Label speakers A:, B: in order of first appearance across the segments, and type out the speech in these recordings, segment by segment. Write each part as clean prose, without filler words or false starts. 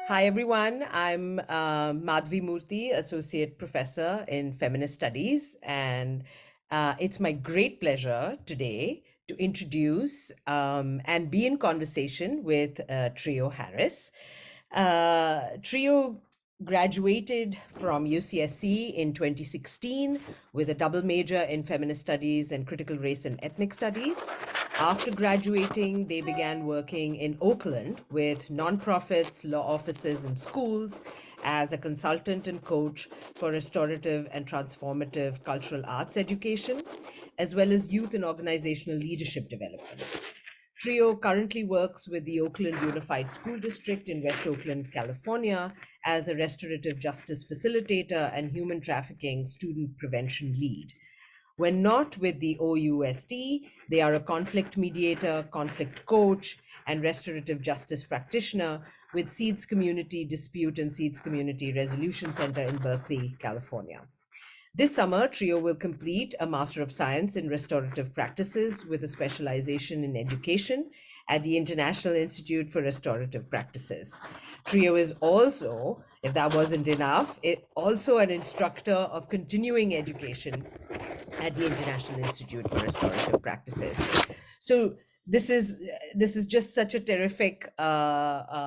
A: Hi, everyone. I'm Madhavi Murty, Associate Professor in Feminist Studies, and it's my great pleasure today to introduce and be in conversation with Trio Harris. Trio graduated from UCSC in 2016 with a double major in feminist studies and critical race and ethnic studies. After graduating, they began working in Oakland with nonprofits, law offices, and schools as a consultant and coach for restorative and transformative cultural arts education, as well as youth and organizational leadership development. Trio currently works with the Oakland Unified School District in West Oakland, California, as a restorative justice facilitator and human trafficking student prevention lead. When not with the OUSD, they are a conflict mediator, conflict coach, and restorative justice practitioner with Seeds Community Dispute and Seeds Community Resolution Center in Berkeley, California. This summer, Trio will complete a Master of Science in Restorative Practices with a specialization in education at the International Institute for Restorative Practices. Trio is also, if that wasn't enough, also an instructor of continuing education at the International Institute for Restorative Practices. So this is just such a terrific bio,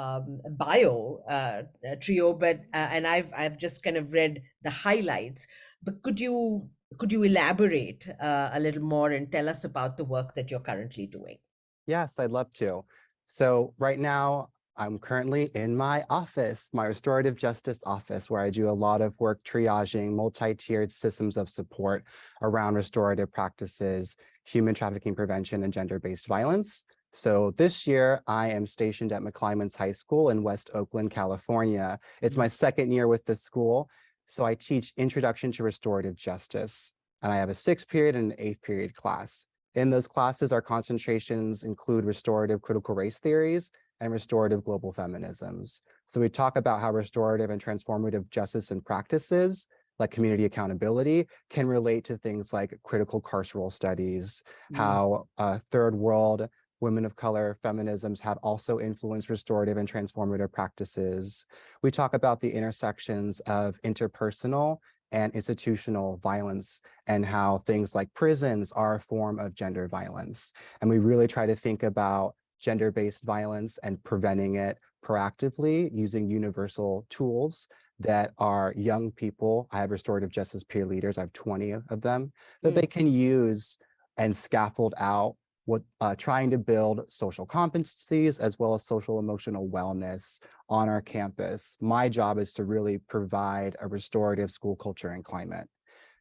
A: Trio. But and I've just kind of read the highlights. But could you elaborate a little more and tell us about the work that you're currently doing?
B: Yes, I'd love to. So right now, I'm currently in my office, my restorative justice office, where I do a lot of work triaging multi-tiered systems of support around restorative practices, human trafficking prevention, and gender-based violence. So this year, I am stationed at McClymonds High School in West Oakland, California. It's my second year with this school. So I teach Introduction to Restorative Justice, and I have a 6th period and an 8th period class. In those classes, our concentrations include restorative critical race theories and restorative global feminisms. So we talk about how restorative and transformative justice and practices, like community accountability, can relate to things like critical carceral studies, how third world women of color feminisms have also influenced restorative and transformative practices. We talk about the intersections of interpersonal and institutional violence and how things like prisons are a form of gender violence. And we really try to think about gender-based violence and preventing it proactively using universal tools that are young people. I have restorative justice peer leaders, I have 20 of them, that they can use and scaffold out what trying to build social competencies as well as social emotional wellness on our campus. My job is to really provide a restorative school culture and climate.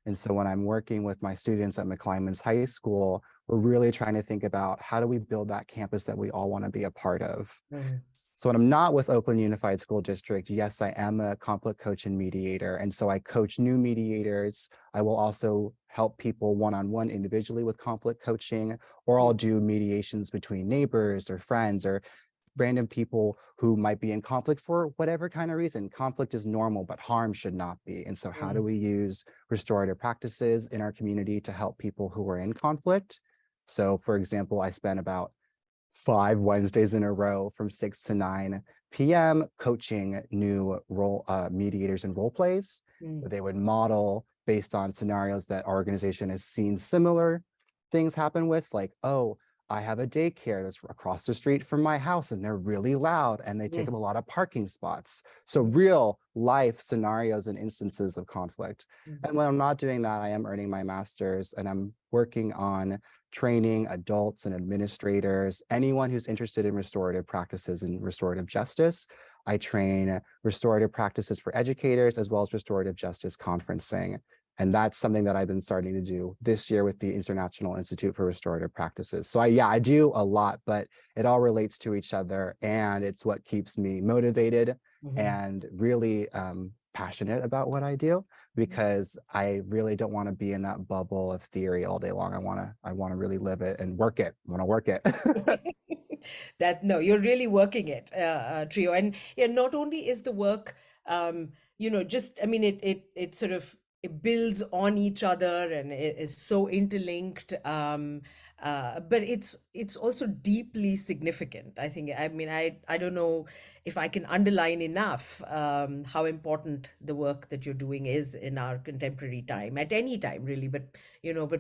B: And so when I'm working with my students at McClymonds High School, we're really trying to think about how do we build that campus that we all want to be a part of. So when I'm not with Oakland Unified School District, yes, I am a conflict coach and mediator. And so I coach new mediators. I will also help people one-on-one individually with conflict coaching, or I'll do mediations between neighbors or friends or random people who might be in conflict for whatever kind of reason. Conflict is normal, but harm should not be. And so how do we use restorative practices in our community to help people who are in conflict? So for example, I spent about 5 Wednesdays in a row from 6 to 9 p.m. coaching new role mediators and role plays. They would model based on scenarios that our organization has seen similar things happen with, like, oh, I have a daycare that's across the street from my house and they're really loud and they take up a lot of parking spots. So real life scenarios and instances of conflict. And when I'm not doing that, I am earning my master's and I'm working on training adults and administrators, anyone who's interested in restorative practices and restorative justice. I train restorative practices for educators as well as restorative justice conferencing. And that's something that I've been starting to do this year with the International Institute for Restorative Practices. So I do a lot, but it all relates to each other. And it's what keeps me motivated and really passionate about what I do, because I really don't want to be in that bubble of theory all day long. I want to really live it and work it. I want to work it.
A: No, you're really working it, Trio. And yeah, not only is the work, just, I mean, it sort of, it builds on each other and it is so interlinked. But it's also deeply significant. I think. I mean, I don't know if I can underline enough how important the work that you're doing is in our contemporary time, at any time really, but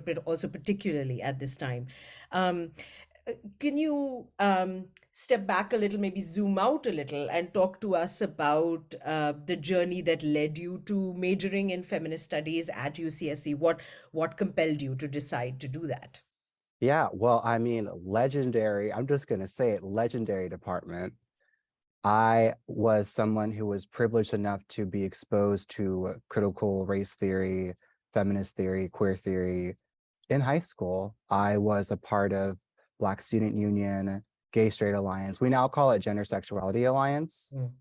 A: but also particularly at this time. Um, can you step back a little, maybe zoom out a little, and talk to us about the journey that led you to majoring in feminist studies at UCSC? What compelled you to decide to do that?
B: Yeah, well, I mean, legendary, I'm just going to say it, legendary department. I was someone who was privileged enough to be exposed to critical race theory, feminist theory, queer theory in high school. I was a part of Black Student Union, Gay Straight Alliance. We now call it Gender Sexuality Alliance,
A: Mm.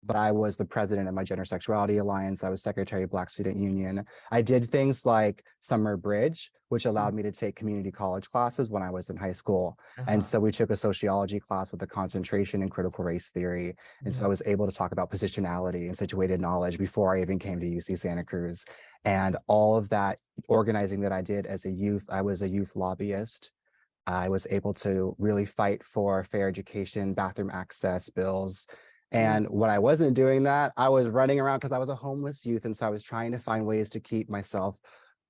B: but I was the president of my Gender Sexuality Alliance. I was secretary of Black Student Union. I did things like Summer Bridge, which allowed me to take community college classes when I was in high school. And
A: Uh-huh.
B: so we took a sociology class with a concentration in critical race theory. And so I
A: Mm.
B: was able to talk about positionality and situated knowledge before I even came to UC Santa Cruz. And all of that organizing that I did as a youth, I was a youth lobbyist. I was able to really fight for fair education, bathroom access bills.
A: Mm.
B: And when I wasn't doing that, I was running around because I was a homeless youth. And so I was trying to find ways to keep myself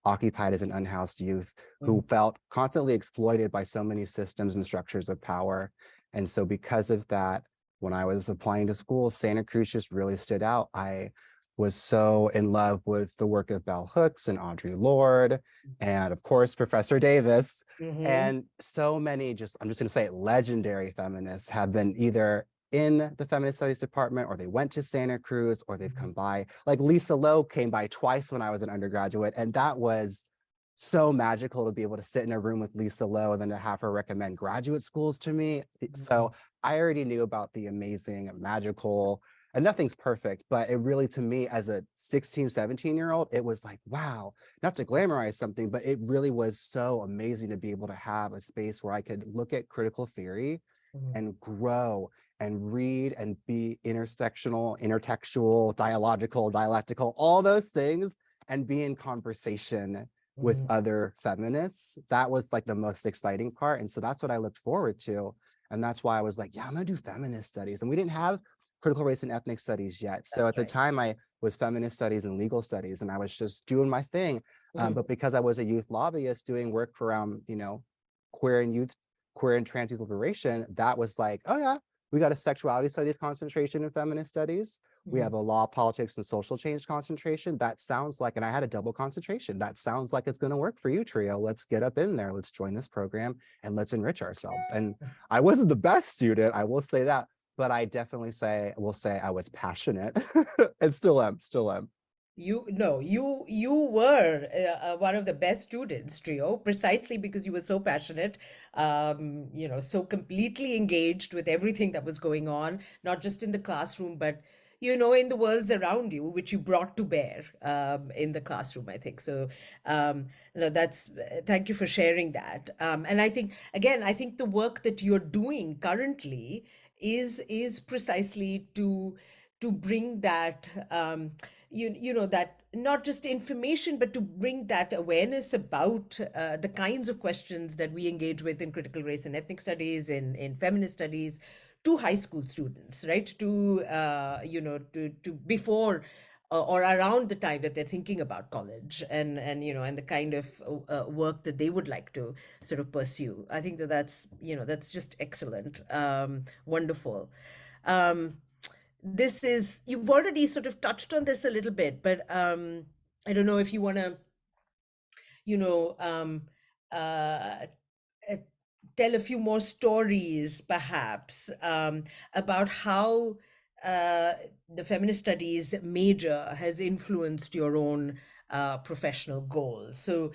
B: occupied as an unhoused youth who
A: Mm.
B: felt constantly exploited by so many systems and structures of power. And so because of that, when I was applying to school, Santa Cruz just really stood out. I was so in love with the work of Bell Hooks and Audre Lorde, and of course, Professor Davis.
A: Mm-hmm.
B: And so many just, I'm just going to say it, legendary feminists have been either in the feminist studies department, or they went to Santa Cruz, or they've come by. Like Lisa Lowe came by twice when I was an undergraduate, and that was so magical to be able to sit in a room with Lisa Lowe and then to have her recommend graduate schools to me.
A: Mm-hmm.
B: So I already knew about the amazing, magical, and nothing's perfect, but it really, to me as a 16, 17-year-old, it was like, wow, not to glamorize something, but it really was so amazing to be able to have a space where I could look at critical theory
A: Mm-hmm.
B: and grow and read and be intersectional, intertextual, dialogical, dialectical, all those things, and be in conversation with
A: Mm-hmm.
B: other feminists. That was like the most exciting part. And so that's what I looked forward to. And that's why I was like, yeah, I'm gonna do feminist studies. And we didn't have critical race and ethnic studies yet. So
A: That's
B: at the
A: right.
B: time I was feminist studies and legal studies, and I was just doing my thing.
A: Mm.
B: But because I was a youth lobbyist doing work around, queer and youth, queer and trans youth liberation, that was like, oh yeah, we got a sexuality studies concentration in feminist studies. We
A: Mm-hmm.
B: have a law, politics, and social change concentration. That sounds like, and I had a double concentration. That sounds like it's going to work for you, Trio. Let's get up in there. Let's join this program and let's enrich ourselves. And I wasn't the best student, I will say that, but I definitely will say I was passionate and still am.
A: You no, you were one of the best students, Trio, precisely because you were so passionate, so completely engaged with everything that was going on, not just in the classroom, but in the worlds around you, which you brought to bear in the classroom, I think. So, no, that's thank you for sharing that. And I think again, I think the work that you're doing currently is precisely to bring that that not just information, but to bring that awareness about the kinds of questions that we engage with in critical race and ethnic studies, in feminist studies, to high school students, right? To before or around the time that they're thinking about college, and the kind of work that they would like to sort of pursue. I think that's just excellent, wonderful. um, this is You've already sort of touched on this a little bit, but I don't know if you want to you know uh, uh, tell a few more stories perhaps about how uh, the feminist studies major has influenced your own professional goals. So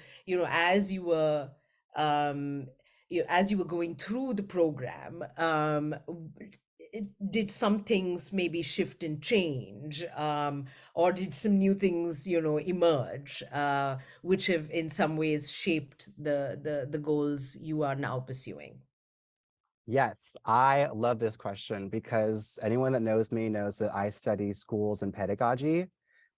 A: as you were um, as you were going through the program, did some things maybe shift and change, or did some new things emerge, which have in some ways shaped the goals you are now pursuing?
B: Yes, I love this question because anyone that knows me knows that I study schools and pedagogy.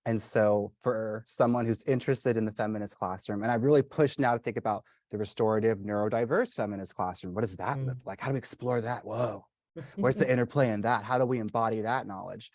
B: And so for someone who's interested in the feminist classroom, and I really push now to think about the restorative neurodiverse feminist classroom. What does that look like? How do we explore that? Whoa, where's the interplay in that? How do we embody that knowledge?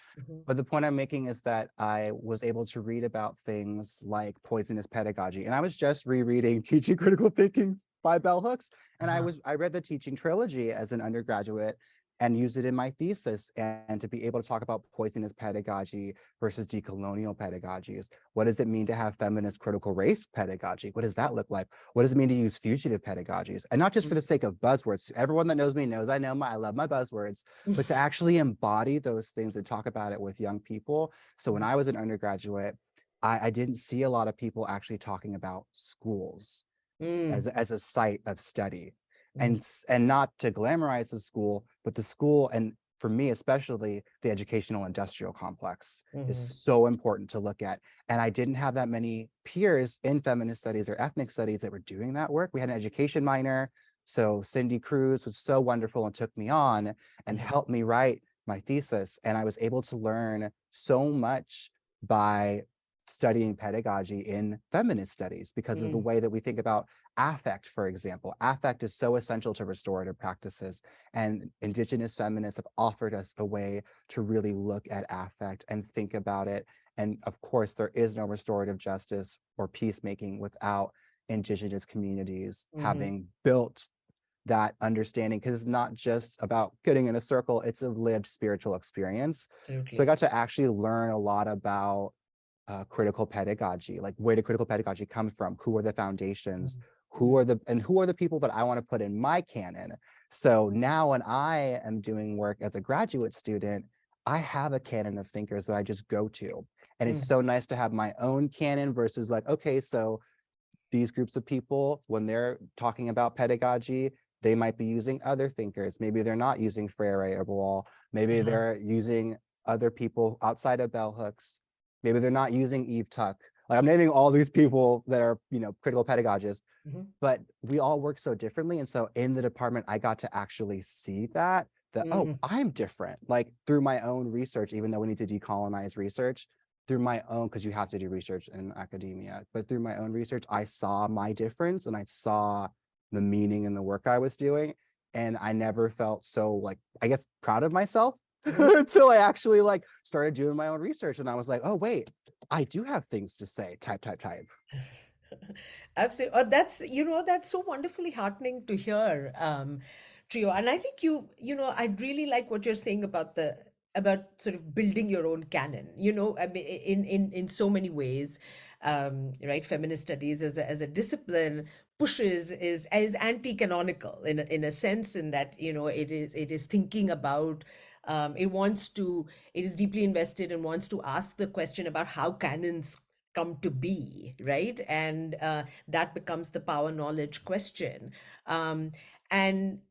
B: But the point I'm making is that I was able to read about things like poisonous pedagogy. And I was just rereading Teaching Critical Thinking by Bell Hooks. And I read the teaching trilogy as an undergraduate and used it in my thesis, and to be able to talk about poisonous pedagogy versus decolonial pedagogies. What does it mean to have feminist critical race pedagogy? What does that look like? What does it mean to use fugitive pedagogies? And not just for the sake of buzzwords. Everyone that knows me knows I love my buzzwords, but to actually embody those things and talk about it with young people. So when I was an undergraduate, I didn't see a lot of people actually talking about schools as a site of study. And not to glamorize the school, but the school, and for me especially, the educational industrial complex is so important to look at. And I didn't have that many peers in feminist studies or ethnic studies that were doing that work. We had an education minor. So Cindy Cruz was so wonderful and took me on and helped me write my thesis. And I was able to learn so much by studying pedagogy in feminist studies because of the way that we think about affect, for example. Affect is so essential to restorative practices, and Indigenous feminists have offered us a way to really look at affect and think about it. And of course, there is no restorative justice or peacemaking without Indigenous communities having built that understanding, because it's not just about getting in a circle, it's a lived spiritual experience. So I got to actually learn a lot about critical pedagogy, like where did critical pedagogy come from? Who are the foundations? Who are the people that I want to put in my canon? So now when I am doing work as a graduate student, I have a canon of thinkers that I just go to. And it's so nice to have my own canon versus like, okay, so these groups of people, when they're talking about pedagogy, they might be using other thinkers. Maybe they're not using Freire or Boal. Maybe they're using other people outside of Bell Hooks. Maybe they're not using Eve Tuck. Like I'm naming all these people that are, critical pedagogists, but we all work so differently. And so in the department, I got to actually see that, oh, I'm different, like through my own research, even though we need to decolonize research, through my own, because you have to do research in academia, but through my own research, I saw my difference and I saw the meaning in the work I was doing. And I never felt so, like, I guess, proud of myself until I actually started doing my own research. And I was like, oh, wait, I do have things to say, type.
A: Absolutely. That's so wonderfully heartening to hear, Trio. And I think I really like what you're saying about sort of building your own canon, I mean, in so many ways, right? Feminist studies as a discipline is anti-canonical in a sense, in that, it is thinking about, it is deeply invested and wants to ask the question about how canons come to be, right? And that becomes the power knowledge question. And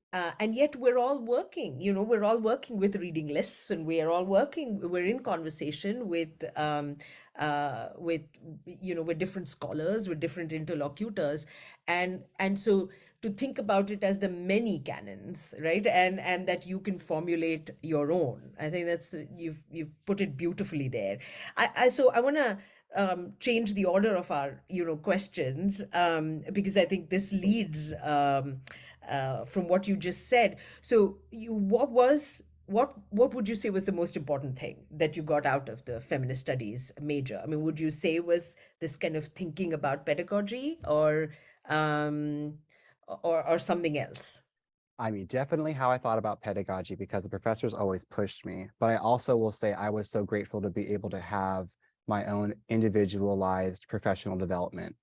A: yet we're all working, we're all working with reading lists, and we're in conversation with with different scholars, with different interlocutors, and so to think about it as the many canons, right? And that you can formulate your own. I think that's, you've put it beautifully there. So I want to change the order of our questions, because I think this leads from what you just said. So what would you say was the most important thing that you got out of the feminist studies major? I mean, would you say was this kind of thinking about pedagogy, um, or something else?
B: I mean, definitely how I thought about pedagogy, because the professors always pushed me. But I also will say I was so grateful to be able to have my own individualized professional development.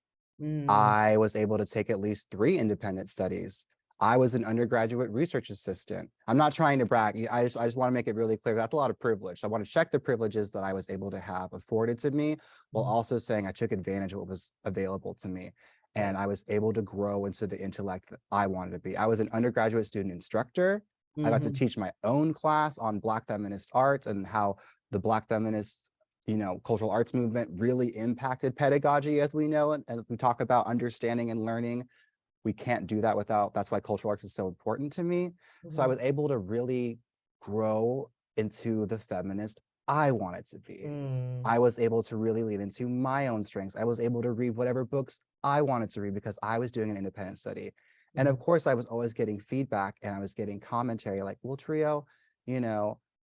B: I was able to take at least 3 independent studies. I was an undergraduate research assistant. I'm not trying to brag. I just want to make it really clear. That's a lot of privilege. I want to check the privileges that I was able to have afforded to me, while also saying I took advantage of what was available to me. And I was able to grow into the intellect that I wanted to be. I was an undergraduate student instructor. I got to teach my own class on Black feminist arts and how the Black feminist cultural arts movement really impacted pedagogy as we know it. And we talk about understanding and learning. We can't do that without, that's why cultural arts is so important to me. So I was able to really grow into the feminist I wanted to be. I was able to really lean into my own strengths. I was able to read whatever books I wanted to read because I was doing an independent study. And of course, I was always getting feedback and I was getting commentary like, well, Trio,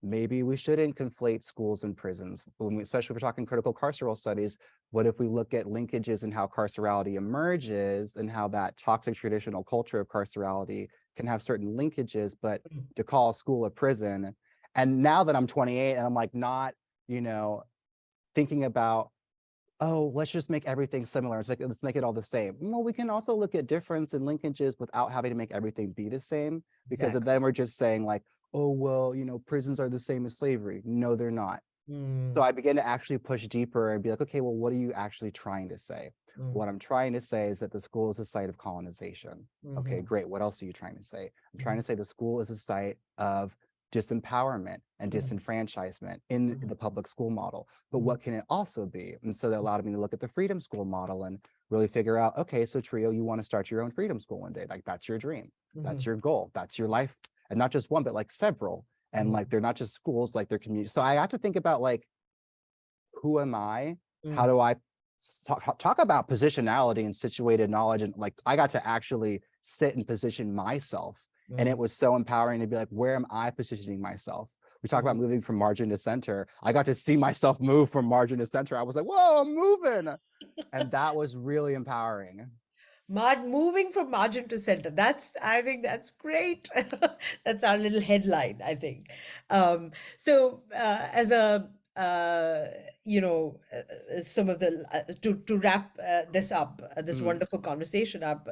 B: maybe we shouldn't conflate schools and prisons, especially if we're talking critical carceral studies. What if we look at linkages in how carcerality emerges and how that toxic traditional culture of carcerality can have certain linkages, but to call a school a prison. And now that I'm 28 and I'm like not, thinking about, oh, let's just make everything similar. Let's make it all the same. Well, we can also look at difference and linkages without having to make everything be the same, because then we're just saying like, oh, well, prisons are the same as slavery. No, they're not. So I began to actually push deeper and be like, okay, well, what are you actually trying to say? What I'm trying to say is that the school is a site of colonization. Okay, great. What else are you trying to say? I'm trying to say the school is a site of disempowerment and disenfranchisement in the public school model. But what can it also be? And so that allowed me to look at the freedom school model and really figure out, okay, so Trio, you want to start your own freedom school one day. Like that's your dream. That's your goal. That's your life. And not just one, but like several. And like, they're not just schools, like they're community. So I have to think about like, who am I? How do I talk about positionality and situated knowledge? And like, I got to actually sit and position myself. And it was so empowering to be like, where am I positioning myself? We talk about moving from margin to center. I got to see myself move from margin to center. I was like, whoa, I'm moving. And that was really empowering.
A: Moving from margin to center. I think that's great. That's our little headline, I think. As a, some of the, to wrap this up, this wonderful conversation up,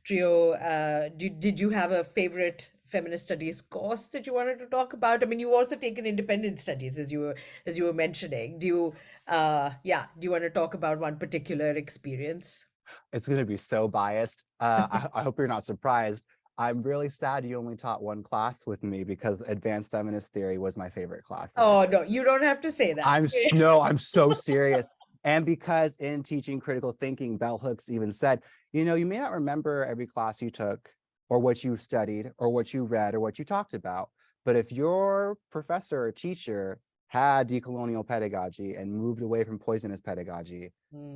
A: Trio, did you have a favorite feminist studies course that you wanted to talk about? I mean, you also taken independent studies as you were mentioning. Do you want to talk about one particular experience?
B: It's going to be so biased. I hope you're not surprised. I'm really sad you only taught one class with me because advanced feminist theory was my favorite class.
A: Oh, no, you don't have to say that.
B: I'm so serious. And because in teaching critical thinking, bell hooks even said, you may not remember every class you took or what you studied or what you read or what you talked about. But if your professor or teacher had decolonial pedagogy and moved away from poisonous pedagogy,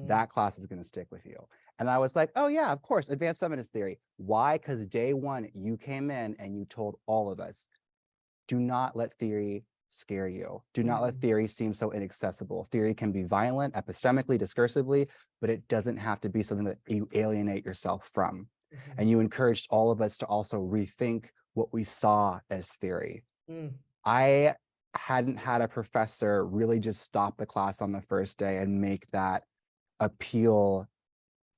B: that class is going to stick with you. And I was like, oh yeah, of course, advanced feminist theory. Why? Because day one, you came in and you told all of us, do not let theory scare you. Do not let theory seem so inaccessible. Theory can be violent, epistemically, discursively, but it doesn't have to be something that you alienate yourself from. And you encouraged all of us to also rethink what we saw as theory. I hadn't had a professor really just stop the class on the first day and make that appeal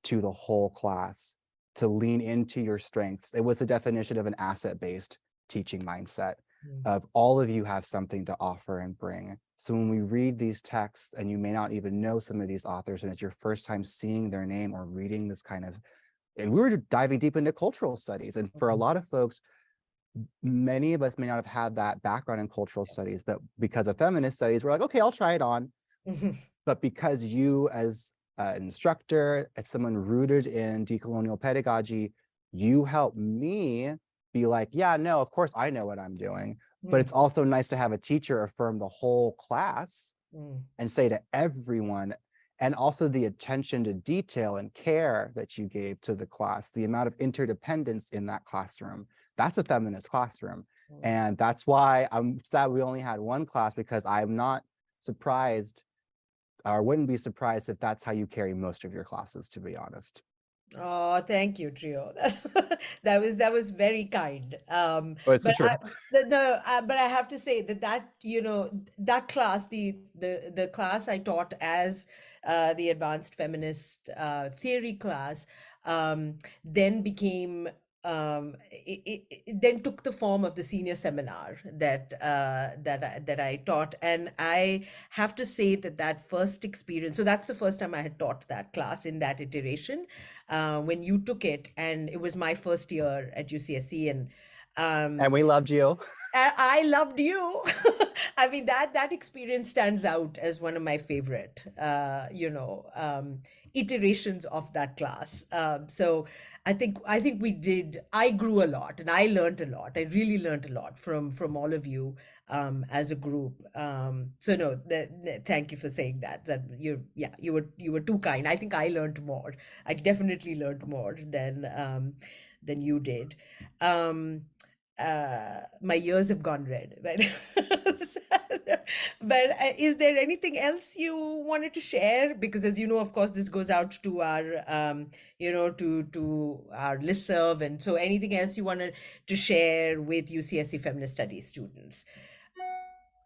B: to the whole class, to lean into your strengths. It was the definition of an asset-based teaching mindset of all of you have something to offer and bring. So when we read these texts and you may not even know some of these authors and it's your first time seeing their name or reading this kind of, and we were diving deep into cultural studies. And for a lot of folks, many of us may not have had that background in cultural studies, but because of feminist studies, we're like, okay, I'll try it on. But because you as an instructor, as someone rooted in decolonial pedagogy, you help me be like, yeah, no, of course I know what I'm doing. But it's also nice to have a teacher affirm the whole class and say to everyone, and also the attention to detail and care that you gave to the class, the amount of interdependence in that classroom. That's a feminist classroom. And that's why I'm sad we only had one class, because I'm not surprised or wouldn't be surprised if that's how you carry most of your classes, to be honest.
A: Oh, thank you, Trio. That was very kind.
B: But it's the
A: But
B: truth.
A: but I have to say that class, the class I taught as the advanced feminist theory class, then became it then took the form of the senior seminar that I taught. And I have to say that first experience, so that's the first time I had taught that class in that iteration, when you took it, and it was my first year at UCSC,
B: and we loved you.
A: I loved you. I mean, that experience stands out as one of my favorite, iterations of that class. So I think I grew a lot and I learned a lot. I really learned a lot from all of you as a group. So no, thank you for saying that. That you were too kind. I think I learned more. I definitely learned more than you did. Um, my ears have gone red, but is there anything else you wanted to share? Because as you know, of course, this goes out to our to our listserv, and so anything else you wanted to share with UCSC Feminist Studies students?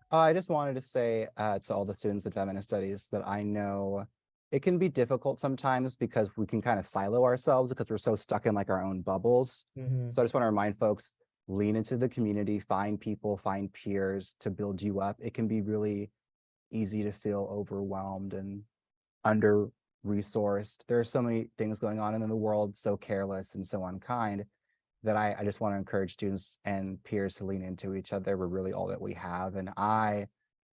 B: I just wanted to say to all the students in feminist studies that I know it can be difficult sometimes because we can kind of silo ourselves because we're so stuck in like our own bubbles.
A: Mm-hmm.
B: So I just want to remind folks, lean into the community, find people, find peers to build you up. It can be really easy to feel overwhelmed and under-resourced. There are so many things going on in the world, so careless and so unkind, that I just want to encourage students and peers to lean into each other. We're really all that we have. And I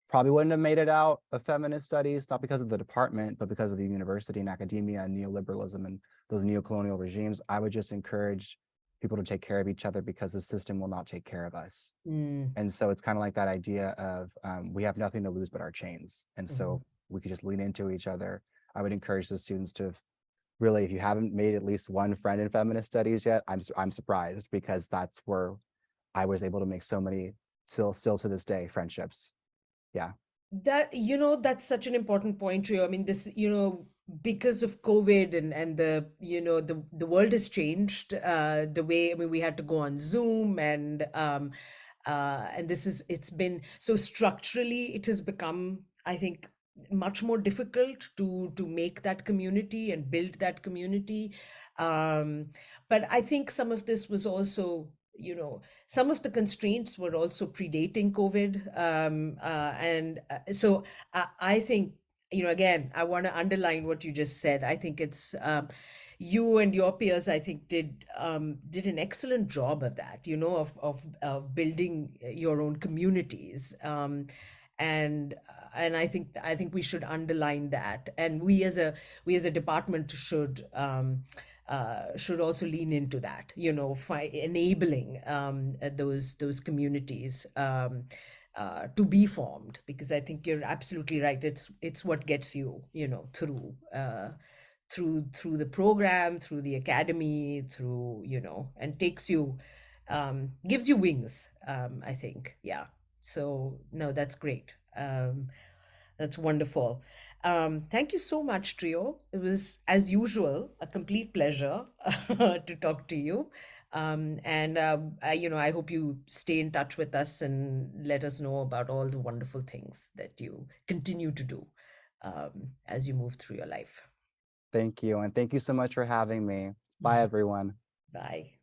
B: probably wouldn't have made it out of feminist studies, not because of the department, but because of the university and academia and neoliberalism and those neocolonial regimes. I would just encourage people to take care of each other because the system will not take care of us.
A: Mm.
B: And so it's kind of like that idea of we have nothing to lose but our chains. And so if we could just lean into each other, I would encourage the students to really, if you haven't made at least one friend in feminist studies yet, I'm surprised, because that's where I was able to make so many still to this day friendships. Yeah.
A: That, that's such an important point, Rio. I mean, this, because of COVID and the, the world has changed the way, I mean, we had to go on Zoom and it's been, so structurally, it has become, I think, much more difficult to make that community and build that community. But I think some of this was also, some of the constraints were also predating COVID. So I think, again, I want to underline what you just said. I think it's you and your peers, I think, did an excellent job of that, of building your own communities. And I think we should underline that, and we as a department should also lean into that, enabling those communities to be formed, because I think you're absolutely right. It's what gets you, through the program, through the academy, through, and takes you, gives you wings, I think. Yeah. So no, that's great. That's wonderful. Thank you so much, Trio. It was, as usual, a complete pleasure to talk to you. I hope you stay in touch with us and let us know about all the wonderful things that you continue to do as you move through your life.
B: Thank you. And thank you so much for having me. Bye, everyone.
A: Bye.